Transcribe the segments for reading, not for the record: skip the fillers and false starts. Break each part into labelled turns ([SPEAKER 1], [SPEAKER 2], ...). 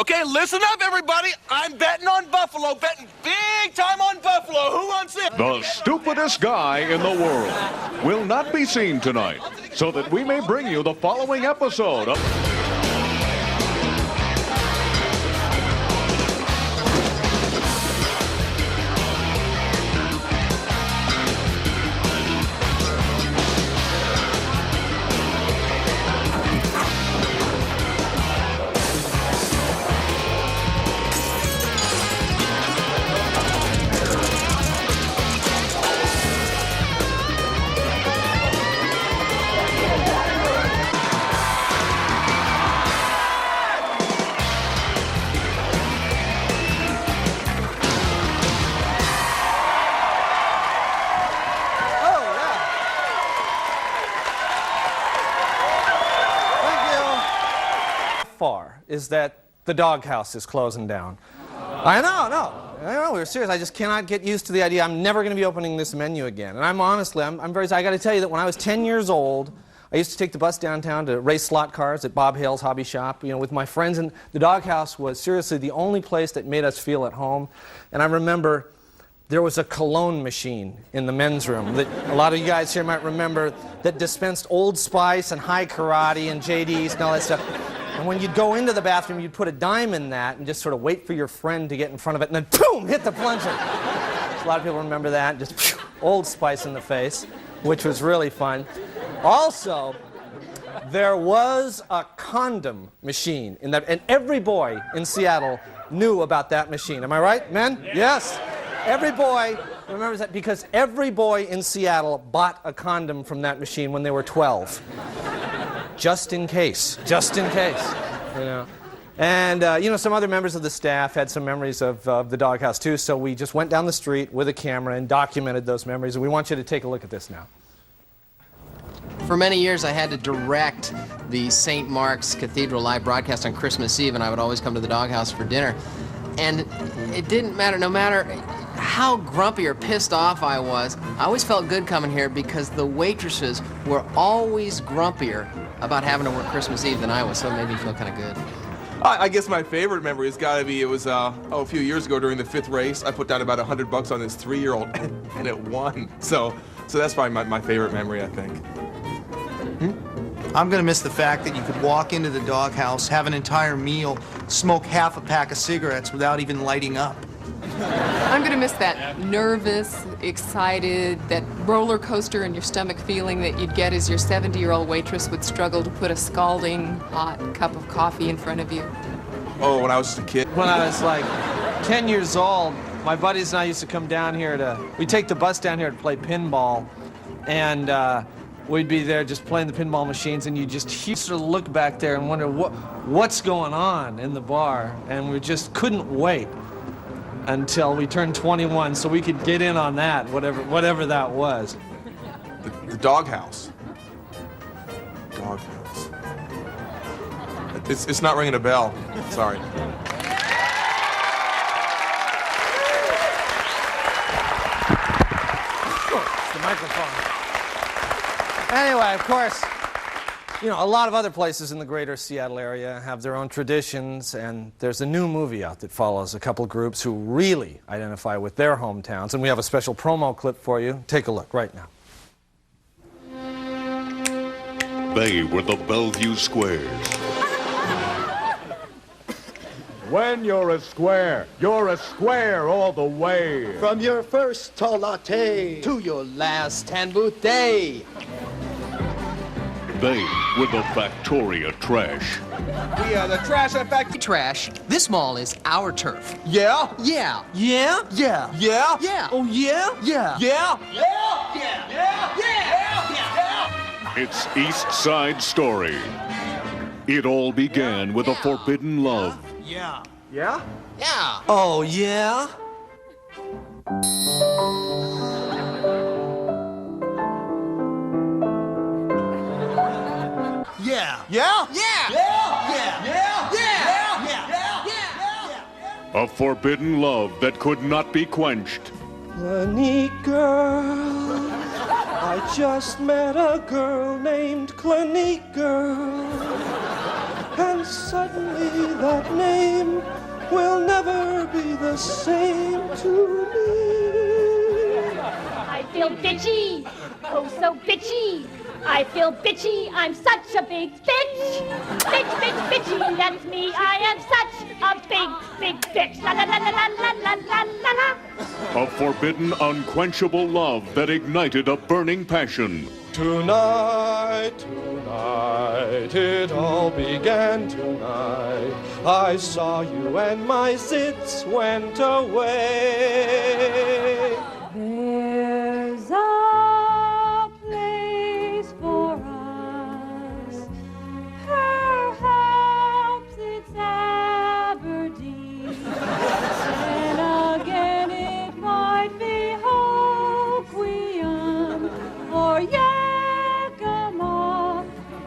[SPEAKER 1] Okay, listen up, everybody. I'm betting on Buffalo, betting big time on Buffalo. Who wants it?
[SPEAKER 2] The stupidest guy in the world will not be seen tonight, so that we may bring you the following episode of...
[SPEAKER 3] Far is that the doghouse is closing down. I know, we're serious. I just cannot get used to the idea. I'm never going to be opening this menu again. And I'm honestly, I'm very, I got to tell you that when I was 10 years old, I used to take the bus downtown to race slot cars at Bob Hale's Hobby Shop, you know, with my friends. And the doghouse was seriously the only place that made us feel at home. And I remember there was a cologne machine in the men's room that a lot of you guys here might remember that dispensed Old Spice and High Karate and JD's and all that stuff. And when you'd go into the bathroom, you'd put a dime in that and just sort of wait for your friend to get in front of it and then boom, hit the plunger. A lot of people remember that, just phew, Old Spice in the face, which was really fun. Also, there was a condom machine in that, and every boy in Seattle knew about that machine. Am I right, men? Yes. Every boy remembers that because every boy in Seattle bought a condom from that machine when they were 12. Just in case, you know. And, you know, some other members of the staff had some memories of the doghouse, too, so we just went down the street with a camera and documented those memories, and we want you to take a look at this now.
[SPEAKER 4] For many years, I had to direct the St. Mark's Cathedral live broadcast on Christmas Eve, and I would always come to the doghouse for dinner. And it didn't matter, no matter how grumpy or pissed off I was, I always felt good coming here because the waitresses were always grumpier about having to work Christmas Eve than I was, so it made me feel kind of good.
[SPEAKER 1] I guess my favorite memory has got to be, it was a few years ago during the 5th race. I put down about $100 on this 3-year-old, and it won. So that's probably my favorite memory, I think.
[SPEAKER 5] I'm going to miss the fact that you could walk into the doghouse, have an entire meal, smoke half a pack of cigarettes without even lighting up.
[SPEAKER 6] I'm going to miss that nervous, excited, that roller coaster in your stomach feeling that you'd get as your 70-year-old waitress would struggle to put a scalding hot cup of coffee in front of you.
[SPEAKER 1] Oh, when I was just a kid.
[SPEAKER 3] When I was like 10 years old, my buddies and I used to come down here we'd take the bus down here to play pinball, and we'd be there just playing the pinball machines, and you just sort of look back there and wonder what's going on in the bar, and we just couldn't wait until we turned 21 so we could get in on that, whatever that was.
[SPEAKER 1] The doghouse. Doghouse. It's not ringing a bell. Sorry.
[SPEAKER 3] It's the microphone. Anyway, of course, you know, a lot of other places in the greater Seattle area have their own traditions, and there's a new movie out that follows a couple groups who really identify with their hometowns, and we have a special promo clip for you. Take a look right now.
[SPEAKER 2] They were the Bellevue Squares. When you're a square all the way.
[SPEAKER 7] From your first tall latte
[SPEAKER 4] To your last tan booth day.
[SPEAKER 2] They were the Factoria Trash.
[SPEAKER 1] We are the trash at Factory.
[SPEAKER 4] Trash, this mall is our turf.
[SPEAKER 1] Yeah?
[SPEAKER 4] Yeah.
[SPEAKER 3] Yeah?
[SPEAKER 7] Yeah.
[SPEAKER 1] Yeah?
[SPEAKER 4] Yeah.
[SPEAKER 3] Oh, yeah?
[SPEAKER 7] Yeah.
[SPEAKER 1] Yeah? Yeah? Yeah? Yeah? Yeah?
[SPEAKER 2] It's East Side Story. It all began with a forbidden love.
[SPEAKER 5] Yeah.
[SPEAKER 1] Yeah?
[SPEAKER 4] Yeah.
[SPEAKER 3] Oh, yeah?
[SPEAKER 7] Yeah.
[SPEAKER 1] Yeah?
[SPEAKER 4] Yeah.
[SPEAKER 7] Yeah. Yeah.
[SPEAKER 1] Yeah?
[SPEAKER 4] Yeah.
[SPEAKER 2] A forbidden love that could not be quenched.
[SPEAKER 3] Clinique girl, I just met a girl named Clinique girl, and suddenly that name
[SPEAKER 7] be the same to me.
[SPEAKER 8] I feel bitchy, oh so bitchy. I feel bitchy, I'm such a big bitch. Bitch, bitch, bitchy, that's me. I am such a big bitch. La la la la la la la la la.
[SPEAKER 2] A forbidden, unquenchable love that ignited a burning passion.
[SPEAKER 3] Tonight, it all began tonight. I saw you and my zits went away.
[SPEAKER 8] There's a place for us. Perhaps it's Aberdeen. Then again it might be Hoquiam or Yakima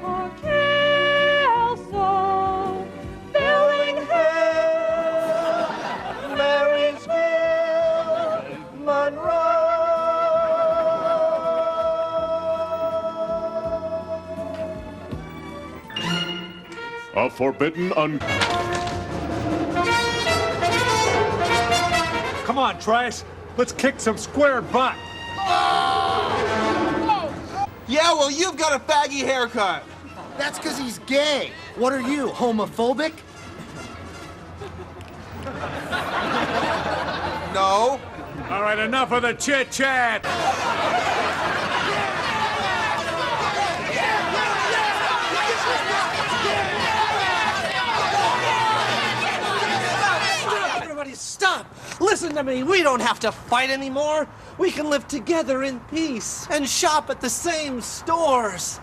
[SPEAKER 8] or Kelso, Billingham, Marysville, Monroe.
[SPEAKER 2] A forbidden,
[SPEAKER 9] Come on, Trice. Let's kick some square butt.
[SPEAKER 1] Yeah, well, you've got a faggy haircut.
[SPEAKER 7] That's because he's gay. What are you, homophobic?
[SPEAKER 1] No.
[SPEAKER 9] All right, enough of the chit-chat.
[SPEAKER 3] Everybody stop! Listen to me, we don't have to fight anymore. We can live together in peace and shop at the same stores.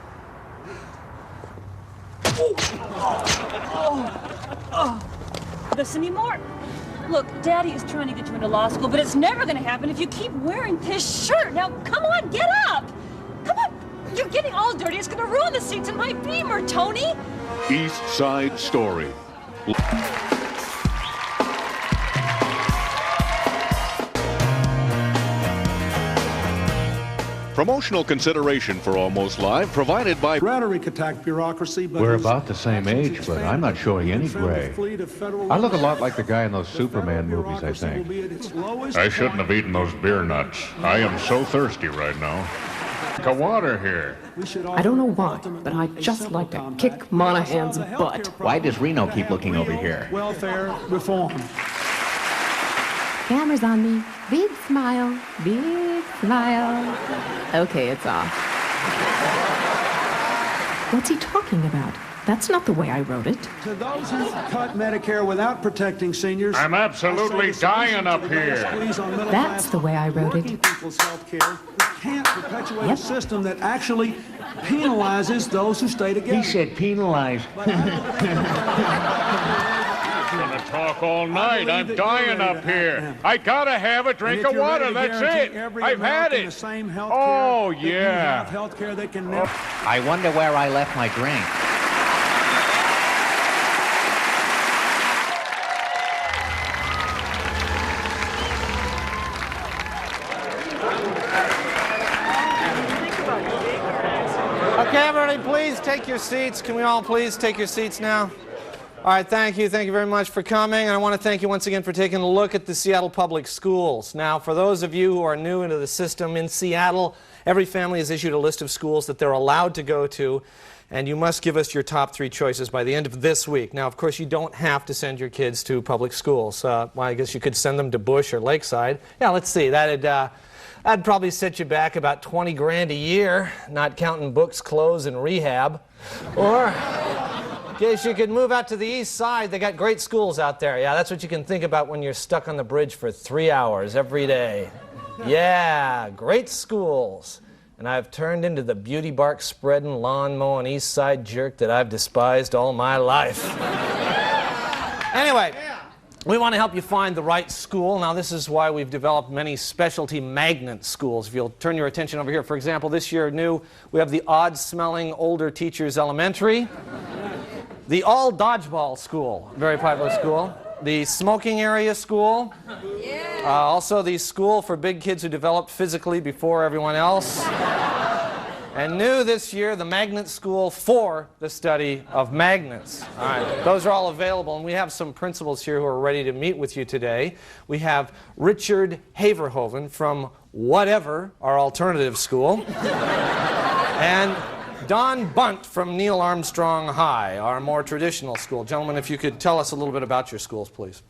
[SPEAKER 10] This anymore? Look, Daddy is trying to get you into law school, but it's never going to happen if you keep wearing this shirt. Now, come on, get up! Come on! You're getting all dirty. It's going to ruin the seats in my Beamer, Tony!
[SPEAKER 2] East Side Story. Promotional consideration for Almost Live provided by...
[SPEAKER 9] Rhetoric attack bureaucracy, but
[SPEAKER 11] We're about the same age, but I'm not showing any gray. I look a lot like the guy in those Superman movies, I think.
[SPEAKER 2] I shouldn't have eaten those beer nuts. I am so thirsty right now. Drink water here.
[SPEAKER 6] I don't know why, but I just like to kick Monahan's butt.
[SPEAKER 11] Why does Reno keep looking over here?
[SPEAKER 9] welfare reform.
[SPEAKER 6] Camera's on me. Big smile. Big smile. Okay, it's off. What's he talking about? That's not the way I wrote it.
[SPEAKER 9] To those who cut Medicare without protecting seniors,
[SPEAKER 2] I'm absolutely dying up here.
[SPEAKER 6] That's the way I wrote it.
[SPEAKER 9] People's health care. We can't perpetuate a system that actually penalizes those who stay together.
[SPEAKER 11] He said penalize.
[SPEAKER 2] I'm gonna talk all night. I'm dying up here. I gotta have a drink of water. That's it. I've had it. Oh, yeah.
[SPEAKER 11] I wonder where I left my drink.
[SPEAKER 3] Okay, everybody, please take your seats. Can we all please take your seats now? All right, thank you. Thank you very much for coming. And I want to thank you once again for taking a look at the Seattle Public Schools. Now, for those of you who are new into the system in Seattle, every family is issued a list of schools that they're allowed to go to, and you must give us your top 3 choices by the end of this week. Now, of course, you don't have to send your kids to public schools. Well, I guess you could send them to Bush or Lakeside. Yeah, let's see. That'd probably set you back about 20 grand a year, not counting books, clothes, and rehab. Or... Guess you could move out to the east side. They got great schools out there. Yeah, that's what you can think about when you're stuck on the bridge for 3 hours every day. Yeah, great schools. And I've turned into the beauty bark spreading, lawn mowing east side jerk that I've despised all my life. Anyway, we want to help you find the right school. Now, this is why we've developed many specialty magnet schools. If you'll turn your attention over here, for example, this year new, we have the odd-smelling older teachers elementary. The all dodgeball school, very popular school. The smoking area school. Also the school for big kids who develop physically before everyone else. And new this year, the magnet school for the study of magnets. All right, those are all available, and we have some principals here who are ready to meet with you today. We have Richard Haverhoven from whatever, our alternative school, and Don Bunt from Neil Armstrong High, our more traditional school. Gentlemen, if you could tell us a little bit about your schools, please.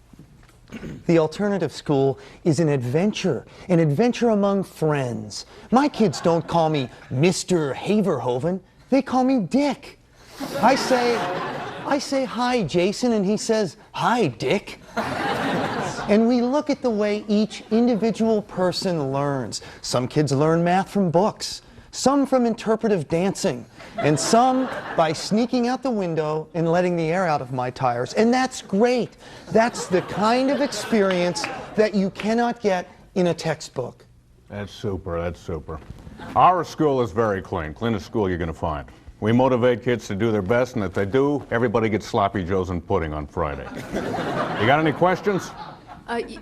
[SPEAKER 7] The alternative school is an adventure among friends. My kids don't call me Mr. Haverhoven, they call me Dick. I say, hi, Jason, and he says, hi, Dick. And we look at the way each individual person learns. Some kids learn math from books, some from interpretive dancing, and some by sneaking out the window and letting the air out of my tires. And that's great. That's the kind of experience that you cannot get in a textbook.
[SPEAKER 2] That's super, that's super. Our school is very clean. Cleanest school you're going to find. We motivate kids to do their best, and if they do, everybody gets sloppy joes and pudding on Friday. You got any questions?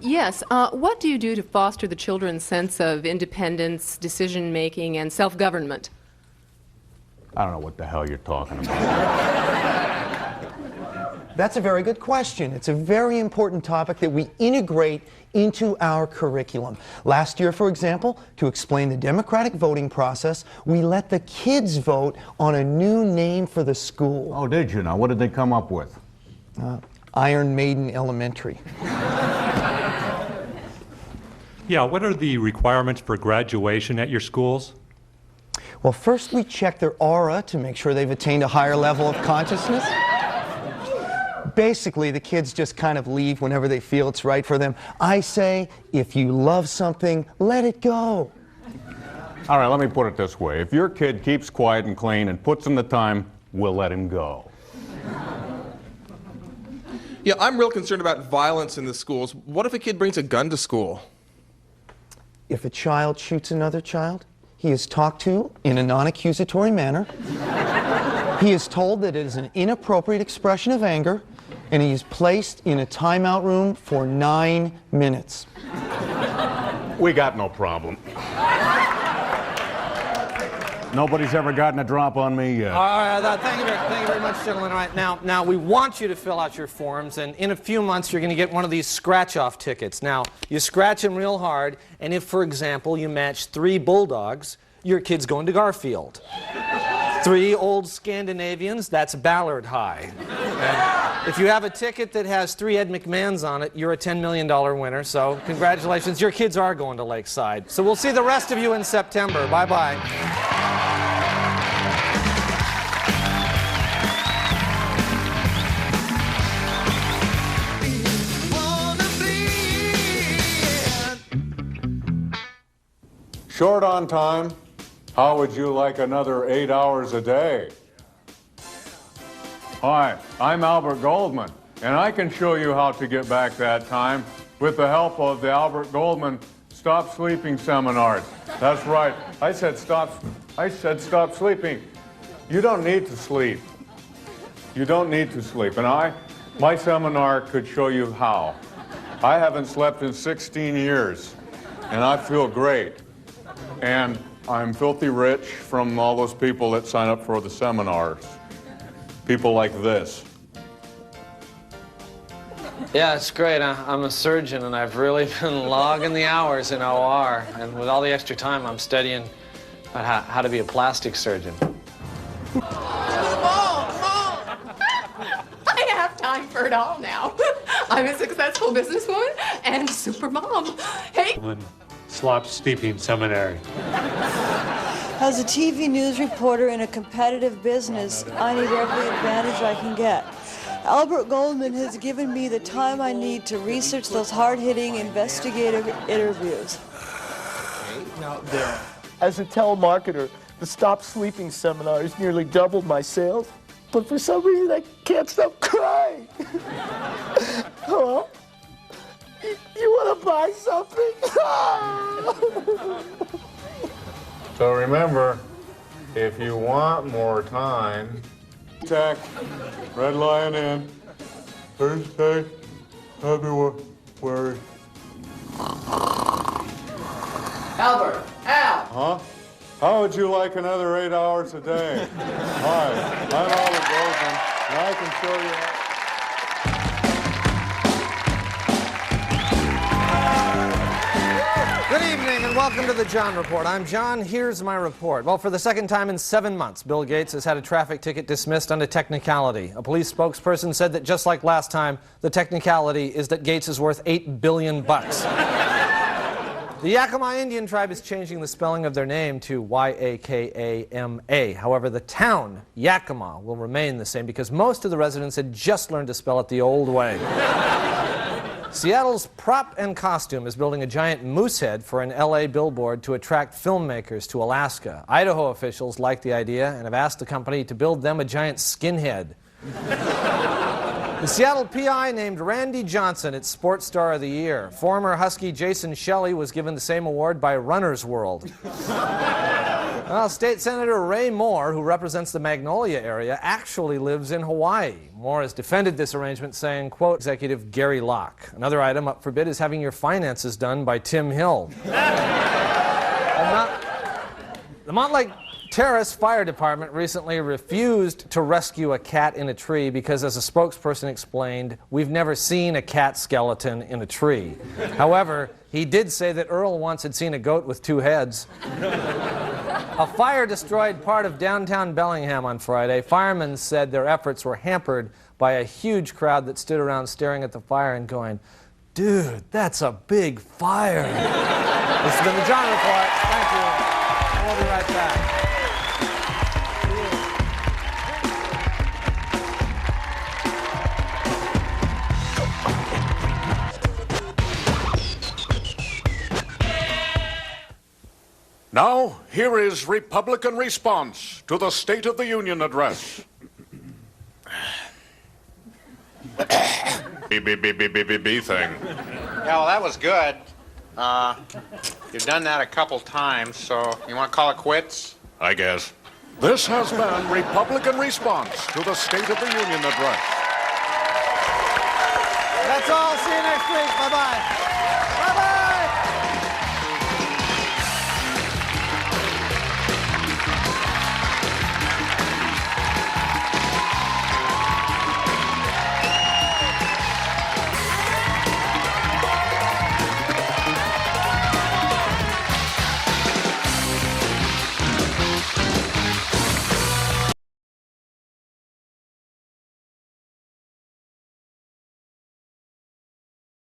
[SPEAKER 6] Yes. What do you do to foster the children's sense of independence, decision-making, and self-government?
[SPEAKER 2] I don't know what the hell you're talking about.
[SPEAKER 7] That's a very good question. It's a very important topic that we integrate into our curriculum. Last year, for example, to explain the democratic voting process, we let the kids vote on a new name for the school.
[SPEAKER 2] Oh, did you now? What did they come up with?
[SPEAKER 7] Iron Maiden Elementary.
[SPEAKER 12] Yeah, what are the requirements for graduation at your schools?
[SPEAKER 7] Well, first we check their aura to make sure they've attained a higher level of consciousness. Basically, the kids just kind of leave whenever they feel it's right for them. I say, if you love something, let it go.
[SPEAKER 2] All right, let me put it this way. If your kid keeps quiet and clean and puts in the time, we'll let him go.
[SPEAKER 1] Yeah, I'm real concerned about violence in the schools. What if a kid brings a gun to school?
[SPEAKER 7] If a child shoots another child, he is talked to in a non-accusatory manner. He is told that it is an inappropriate expression of anger, and he is placed in a timeout room for 9 minutes.
[SPEAKER 2] We got no problem. Nobody's ever gotten a drop on me yet.
[SPEAKER 3] All right, thank you very much, gentlemen. All right, now we want you to fill out your forms, and in a few months you're going to get one of these scratch-off tickets. Now, you scratch them real hard, and if, for example, you match 3 bulldogs, your kid's going to Garfield. 3 old Scandinavians, that's Ballard High. And if you have a ticket that has 3 Ed McMahons on it, you're a $10 million winner, so congratulations, your kids are going to Lakeside. So we'll see the rest of you in September. Bye-bye.
[SPEAKER 2] Short on time. How would you like another 8 hours a day? Hi, I'm Albert Goldman, and I can show you how to get back that time with the help of the Albert Goldman Stop Sleeping seminars. That's right. I said stop sleeping. You don't need to sleep. You don't need to sleep. And my seminar could show you how. I haven't slept in 16 years, and I feel great. And I'm filthy rich from all those people that sign up for the seminars. People like this.
[SPEAKER 3] Yeah, it's great. I'm a surgeon, and I've really been logging the hours in OR. And with all the extra time, I'm studying about how to be a plastic surgeon.
[SPEAKER 6] I have time for it all now. I'm a successful businesswoman and super mom. Hey.
[SPEAKER 12] Slop Steeping Seminary.
[SPEAKER 13] As a TV news reporter in a competitive business, I need every advantage I can get. Albert Goldman has given me the time I need to research those hard-hitting investigative interviews.
[SPEAKER 7] Now, there. As a telemarketer, the Stop Sleeping seminar has nearly doubled my sales, but for some reason I can't stop crying. Hello? You want to buy something?
[SPEAKER 2] So remember, if you want more time, Tech, Red Lion in, Thursday, February.
[SPEAKER 4] Albert, Al!
[SPEAKER 2] Huh? How would you like another 8 hours a day? Hi, I'm Albert Goldman, and I can show you how...
[SPEAKER 3] Good evening and welcome to the John Report. I'm John. Here's my report. Well, for the second time in 7 months, Bill Gates has had a traffic ticket dismissed on a technicality. A police spokesperson said that just like last time, the technicality is that Gates is worth $8 billion. The Yakama Indian tribe is changing the spelling of their name to Y-A-K-A-M-A. However, the town, Yakima, will remain the same because most of the residents had just learned to spell it the old way. Seattle's Prop and Costume is building a giant moose head for an LA billboard to attract filmmakers to Alaska. Idaho officials like the idea and have asked the company to build them a giant skinhead. The Seattle PI named Randy Johnson its Sports Star of the Year. Former Husky Jason Shelley was given the same award by Runner's World. Well, State Senator Ray Moore, who represents the Magnolia area, actually lives in Hawaii. Moore has defended this arrangement, saying, quote, Executive Gary Locke. Another item up for bid is having your finances done by Tim Hill. The Montlake Terrace Fire Department recently refused to rescue a cat in a tree because, as a spokesperson explained, we've never seen a cat skeleton in a tree. However, he did say that Earl once had seen a goat with 2 heads. A fire destroyed part of downtown Bellingham on Friday. Firemen said their efforts were hampered by a huge crowd that stood around staring at the fire and going, dude, that's a big fire. This has been the John Report. Thank you. And we'll be right back.
[SPEAKER 14] Now, here is Republican response to the State of the Union address. B thing.
[SPEAKER 15] Yeah, well, that was good. You've done that a couple times, so you want to call it quits?
[SPEAKER 14] I guess. This has been Republican response to the State of the Union address.
[SPEAKER 3] That's all. See you next week. Bye-bye.